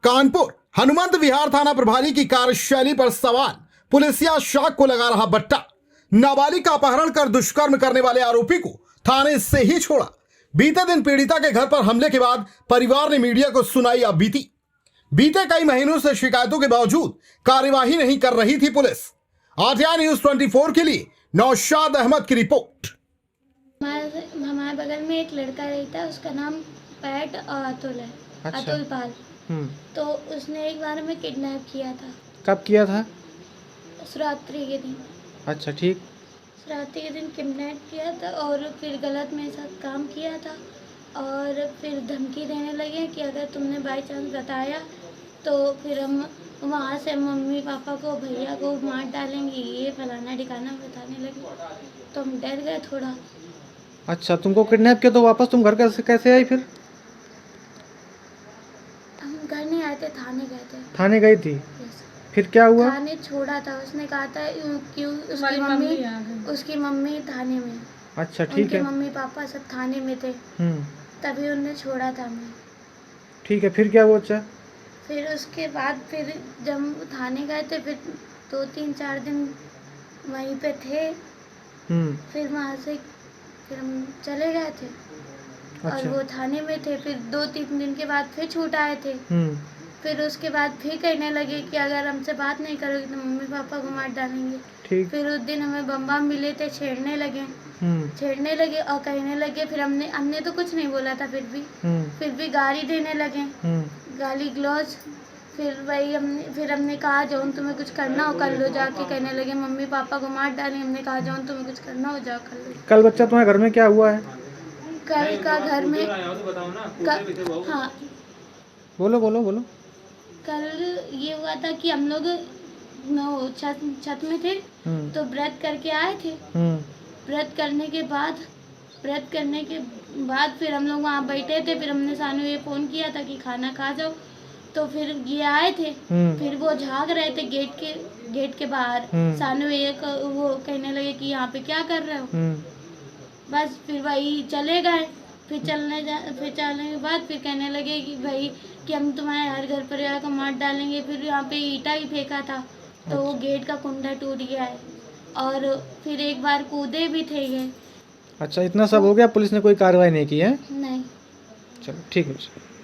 कानपुर हनुमंत विहार थाना प्रभारी की कार्यशैली पर सवाल। पुलिसिया शाख को लगा रहा बट्टा। नाबालिग का अपहरण कर दुष्कर्म करने वाले आरोपी को थाने से ही छोड़ा। बीते दिन पीड़िता के घर पर हमले के बाद परिवार ने मीडिया को सुनाई अब बीती। बीते कई महीनों से शिकायतों के बावजूद कार्यवाही नहीं कर रही थी पुलिस। आरटीआई न्यूज 24 के लिए नौशाद अहमद की रिपोर्ट। हमारे बगल में एक लड़का रहता है, उसका नाम पैट और अतुल है। अच्छा। अतुल पाल। तो उसने एक बार में किडनैप किया था। कब किया था? शिवरात्रि के दिन। अच्छा, ठीक। शिवरात्रि के दिन किडनैप किया था और फिर गलत मेरे साथ काम किया था और फिर धमकी देने लगे कि अगर तुमने बाई चांस बताया तो फिर हम वहाँ से मम्मी पापा को भैया को मार डालेंगे, ये फलाना ठिकाना बताने लगे। तो हम डर गए थोड़ा। अच्छा, तुमको किडनैप किया तो वापस तुम घर कैसे आई फिर? हम घर नहीं आए थे, थाने गए थे। थाने गई थी? यस। फिर क्या हुआ? थाने छोड़ा था, उसने कहा था कि उसकी मम्मी थाने में। अच्छा, ठीक उनके है। मम्मी पापा सब थाने में थे, तभी उन्हें छोड़ा था मैं। ठीक है, फिर क्या हुआ? अच्छा, फिर उसके बाद फिर जब थाने गए थे फिर 2-3-4 दिन वहीं पे थे। फिर वहाँ से फिर हम चले गए थे। और अच्छा। वो थाने में थे। फिर 2-3 दिन के बाद फिर छूट आए थे। फिर उसके बाद फिर कहने लगे कि अगर हमसे बात नहीं करोगे तो मम्मी पापा को मार डालेंगे। ठीक। फिर उस दिन हमें बम मिले थे, छेड़ने लगे और कहने लगे। फिर हमने तो कुछ नहीं बोला था, फिर भी गाली देने लगे, गाली ग्लौज। फिर हमने कहा जो तुम्हें कुछ करना हो कर लो जाके। कहने लगे मम्मी पापा को मार डालें। हमने कहा जो तुम्हें कुछ करना हो जाओ कर लो। कल बच्चा तुम्हारे घर में क्या हुआ है? कल का घर में हाँ, बोलो। कल ये हुआ था कि हम लोग छत में थे तो व्रत करके आए थे। व्रत करने के बाद फिर हम लोग वहाँ बैठे थे। फिर हमने सानू ये फ़ोन किया था कि खाना खा जाओ। तो फिर ये आए थे। फिर वो झाँक रहे थे गेट के बाहर। सानू वो कहने लगे कि यहाँ पे क्या कर रहे हो। बस फिर वही चले गए। फिर चलने के बाद फिर कहने लगे कि भाई कि हम तुम्हारे हर घर परिवार को मार डालेंगे। फिर यहाँ पे ईंटा ही फेंका था तो वो गेट का कुंडा टूट गया है और फिर एक बार कूदे भी थे ये। अच्छा, इतना सब हो गया, पुलिस ने कोई कार्रवाई नहीं की है? नहीं। चलो, ठीक है।